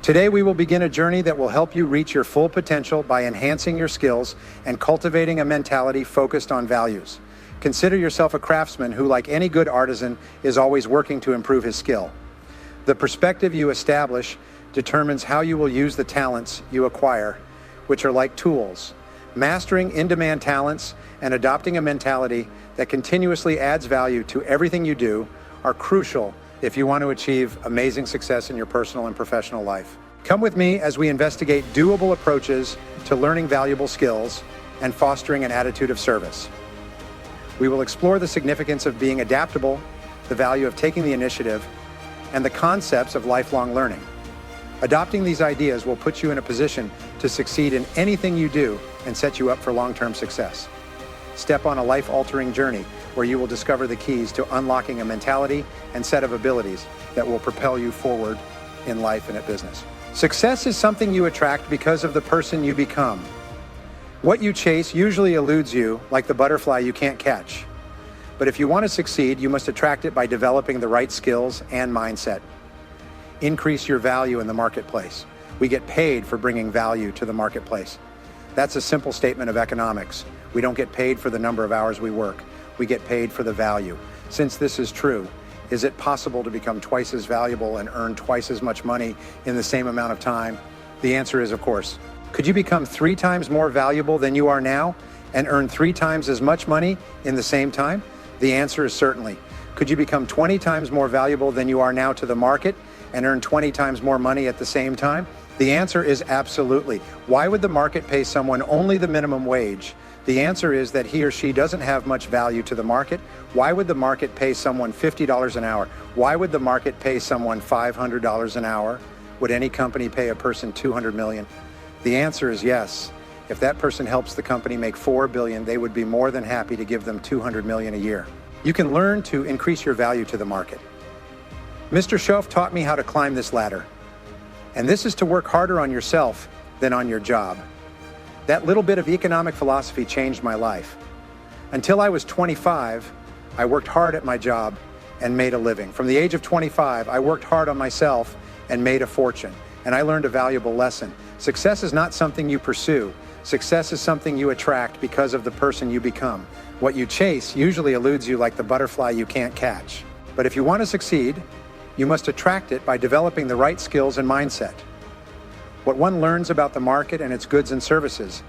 Today, we will begin a journey that will help you reach your full potential by enhancing your skills and cultivating a mentality focused on values. Consider yourself a craftsman who, like any good artisan, is always working to improve his skill. The perspective you establish determines how you will use the talents you acquire, which are like tools. Mastering in-demand talents and adopting a mentality that continuously adds value to everything you do are crucial if you want to achieve amazing success in your personal and professional life. Come with me as we investigate doable approaches to learning valuable skills and fostering an attitude of service. We will explore the significance of being adaptable, the value of taking the initiative, and the concepts of lifelong learning. Adopting these ideas will put you in a position to succeed in anything you do and set you up for long-term success. Step on a life-altering journey where you will discover the keys to unlocking a mentality and set of abilities that will propel you forward in life and at business. Success is something you attract because of the person you become. What you chase usually eludes you like the butterfly you can't catch. But if you want to succeed, you must attract it by developing the right skills and mindset. Increase your value in the marketplace. We get paid for bringing value to the marketplace. That's a simple statement of economics. We don't get paid for the number of hours we work. We get paid for the value. Since this is true, is it possible to become twice as valuable and earn twice as much money in the same amount of time? The answer is, of course. Could you become 3 times more valuable than you are now and earn 3 times as much money in the same time? The answer is certainly. Could you become 20 times more valuable than you are now to the market and earn 20 times more money at the same time? The answer is absolutely. Why would the market pay someone only the minimum wage? The answer is that he or she doesn't have much value to the market. Why would the market pay someone $50 an hour? Why would the market pay someone $500 an hour? Would any company pay a person $200 million? The answer is yes. If that person helps the company make $4 billion, they would be more than happy to give them $200 million a year. You can learn to increase your value to the market. Mr. Schoaf taught me how to climb this ladder. And this is to work harder on yourself than on your job. That little bit of economic philosophy changed my life. Until I was 25, I worked hard at my job and made a living. From the age of 25, I worked hard on myself and made a fortune. And I learned a valuable lesson. Success is not something you pursue. Success is something you attract because of the person you become. What you chase usually eludes you like the butterfly you can't catch. But if you want to succeed, you must attract it by developing the right skills and mindset. What one learns about the market and its goods and services,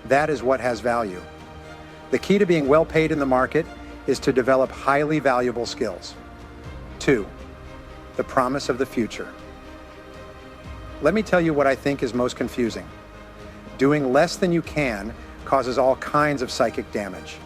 that is what has value. The key to being well paid in the market is to develop highly valuable skills. 2, the promise of the future. Let me tell you what I think is most confusing. Doing less than you can causes all kinds of psychic damage.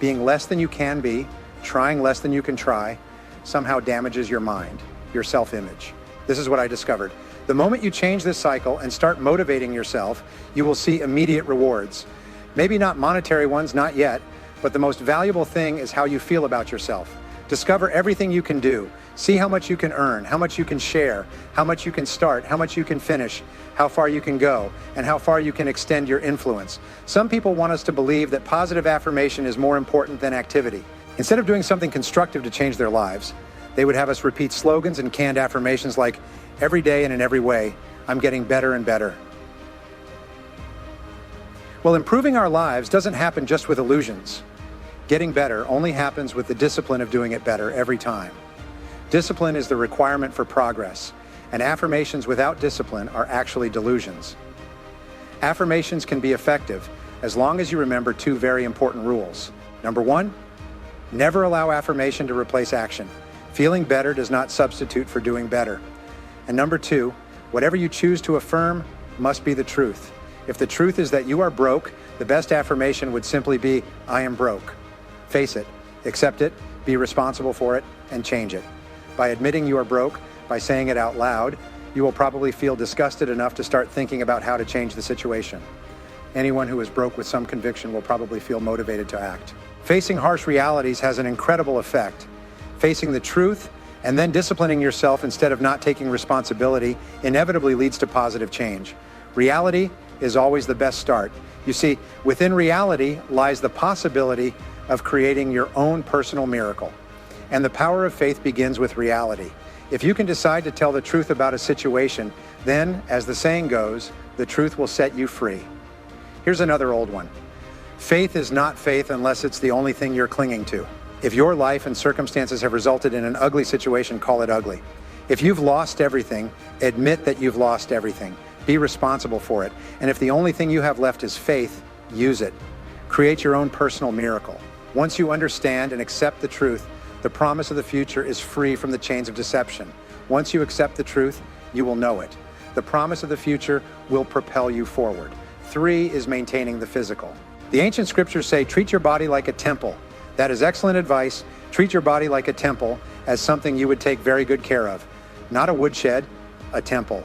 Being less than you can be, trying less than you can try, somehow damages your mind, your self-image. This is what I discovered. The moment you change this cycle and start motivating yourself, you will see immediate rewards. Maybe not monetary ones, not yet, but the most valuable thing is how you feel about yourself. Discover everything you can do. See how much you can earn, how much you can share, how much you can start, how much you can finish, how far you can go, and how far you can extend your influence. Some people want us to believe that positive affirmation is more important than activity. Instead of doing something constructive to change their lives, they would have us repeat slogans and canned affirmations like, every day and in every way, I'm getting better and better. Well, improving our lives doesn't happen just with illusions. Getting better only happens with the discipline of doing it better every time. Discipline is the requirement for progress, and affirmations without discipline are actually delusions. Affirmations can be effective as long as you remember 2 very important rules. Number 1, never allow affirmation to replace action. Feeling better does not substitute for doing better. And number 2, whatever you choose to affirm must be the truth. If the truth is that you are broke, the best affirmation would simply be, I am broke. Face it, accept it, be responsible for it, and change it. By admitting you are broke, by saying it out loud, you will probably feel disgusted enough to start thinking about how to change the situation. Anyone who is broke with some conviction will probably feel motivated to act. Facing harsh realities has an incredible effect. Facing the truth and then disciplining yourself instead of not taking responsibility inevitably leads to positive change. Reality is always the best start. You see, within reality lies the possibility of creating your own personal miracle. And the power of faith begins with reality. If you can decide to tell the truth about a situation, then, as the saying goes, the truth will set you free. Here's another old one. Faith is not faith unless it's the only thing you're clinging to. If your life and circumstances have resulted in an ugly situation, call it ugly. If you've lost everything, admit that you've lost everything. Be responsible for it. And if the only thing you have left is faith, use it. Create your own personal miracle. Once you understand and accept the truth, the promise of the future is free from the chains of deception. Once you accept the truth, you will know it. The promise of the future will propel you forward. 3 is maintaining the physical. The ancient scriptures say, treat your body like a temple. That is excellent advice. Treat your body like a temple, as something you would take very good care of. Not a woodshed, a temple.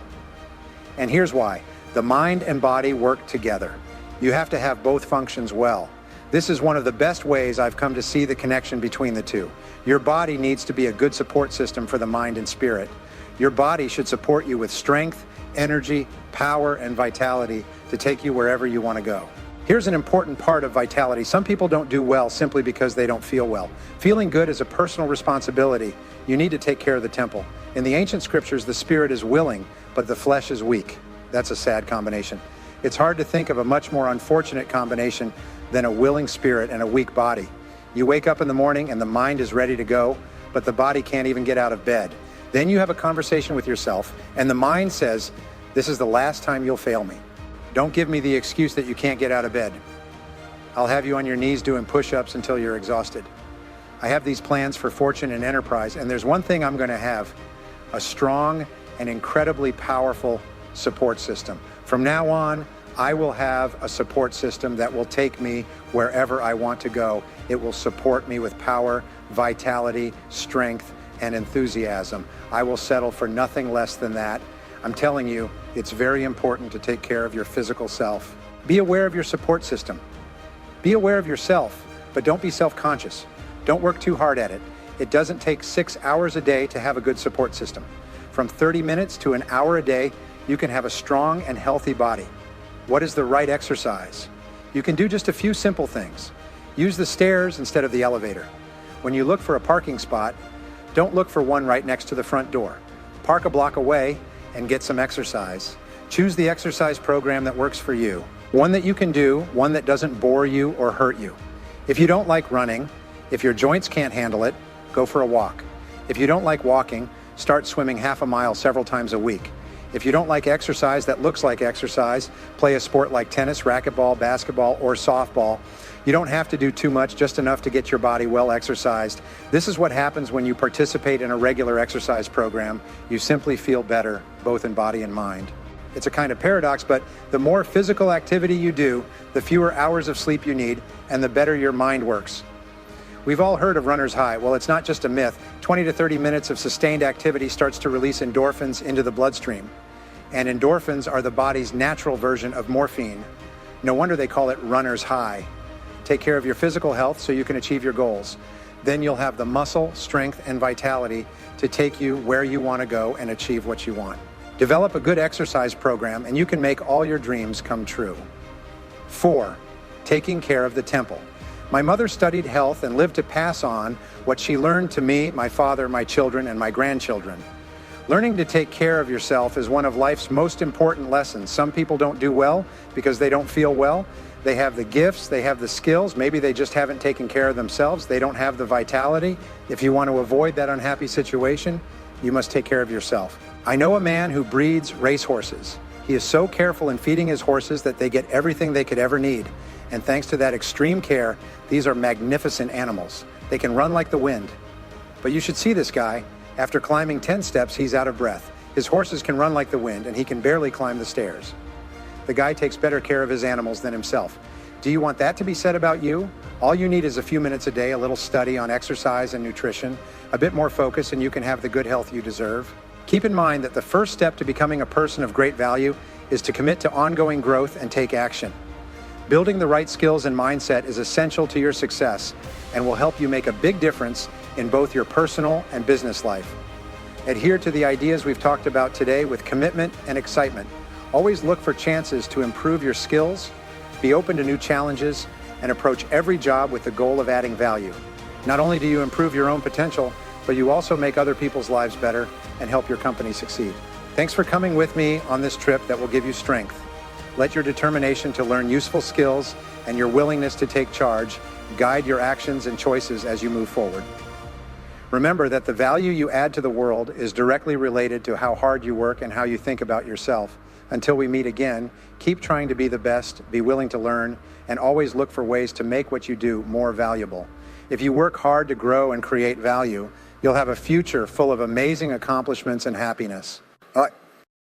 And here's why. The mind and body work together. You have to have both functions well. This is one of the best ways I've come to see the connection between the two. Your body needs to be a good support system for the mind and spirit. Your body should support you with strength, energy, power, and vitality to take you wherever you want to go. Here's an important part of vitality. Some people don't do well simply because they don't feel well. Feeling good is a personal responsibility. You need to take care of the temple. In the ancient scriptures, the spirit is willing, but the flesh is weak. That's a sad combination. It's hard to think of a much more unfortunate combination than a willing spirit and a weak body. You wake up in the morning and the mind is ready to go, but the body can't even get out of bed. Then you have a conversation with yourself, and the mind says, this is the last time you'll fail me. Don't give me the excuse that you can't get out of bed. I'll have you on your knees doing push-ups until you're exhausted. I have these plans for fortune and enterprise, and there's one thing I'm going to have, a strong and incredibly powerful support system. From now on, I will have a support system that will take me wherever I want to go. It will support me with power, vitality, strength, and enthusiasm. I will settle for nothing less than that. I'm telling you, it's very important to take care of your physical self. Be aware of your support system. Be aware of yourself, but don't be self-conscious. Don't work too hard at it. It doesn't take 6 hours a day to have a good support system. From 30 minutes to an hour a day, you can have a strong and healthy body. What is the right exercise? You can do just a few simple things. Use the stairs instead of the elevator. When you look for a parking spot, don't look for one right next to the front door. Park a block away and get some exercise. Choose the exercise program that works for you. One that you can do, one that doesn't bore you or hurt you. If you don't like running, if your joints can't handle it, go for a walk. If you don't like walking, start swimming half a mile several times a week. If you don't like exercise that looks like exercise, play a sport like tennis, racquetball, basketball, or softball. You don't have to do too much, just enough to get your body well exercised. This is what happens when you participate in a regular exercise program. You simply feel better, both in body and mind. It's a kind of paradox, but the more physical activity you do, the fewer hours of sleep you need, and the better your mind works. We've all heard of runner's high. Well, it's not just a myth. 20 to 30 minutes of sustained activity starts to release endorphins into the bloodstream. And endorphins are the body's natural version of morphine. No wonder they call it runner's high. Take care of your physical health so you can achieve your goals. Then you'll have the muscle, strength, and vitality to take you where you want to go and achieve what you want. Develop a good exercise program and you can make all your dreams come true. 4, taking care of the temple. My mother studied health and lived to pass on what she learned to me, my father, my children, and my grandchildren. Learning to take care of yourself is one of life's most important lessons. Some people don't do well because they don't feel well. They have the gifts, they have the skills, maybe they just haven't taken care of themselves. They don't have the vitality. If you want to avoid that unhappy situation, you must take care of yourself. I know a man who breeds racehorses. He is so careful in feeding his horses that they get everything they could ever need. And thanks to that extreme care, these are magnificent animals. They can run like the wind. But you should see this guy. After climbing 10 steps, he's out of breath. His horses can run like the wind, and he can barely climb the stairs. The guy takes better care of his animals than himself. Do you want that to be said about you? All you need is a few minutes a day, a little study on exercise and nutrition, a bit more focus, and you can have the good health you deserve. Keep in mind that the first step to becoming a person of great value is to commit to ongoing growth and take action. Building the right skills and mindset is essential to your success and will help you make a big difference in both your personal and business life. Adhere to the ideas we've talked about today with commitment and excitement. Always look for chances to improve your skills, be open to new challenges, and approach every job with the goal of adding value. Not only do you improve your own potential, but you also make other people's lives better and help your company succeed. Thanks for coming with me on this trip that will give you strength. Let your determination to learn useful skills and your willingness to take charge guide your actions and choices as you move forward. Remember that the value you add to the world is directly related to how hard you work and how you think about yourself. Until we meet again, keep trying to be the best, be willing to learn, and always look for ways to make what you do more valuable. If you work hard to grow and create value, you'll have a future full of amazing accomplishments and happiness. All right.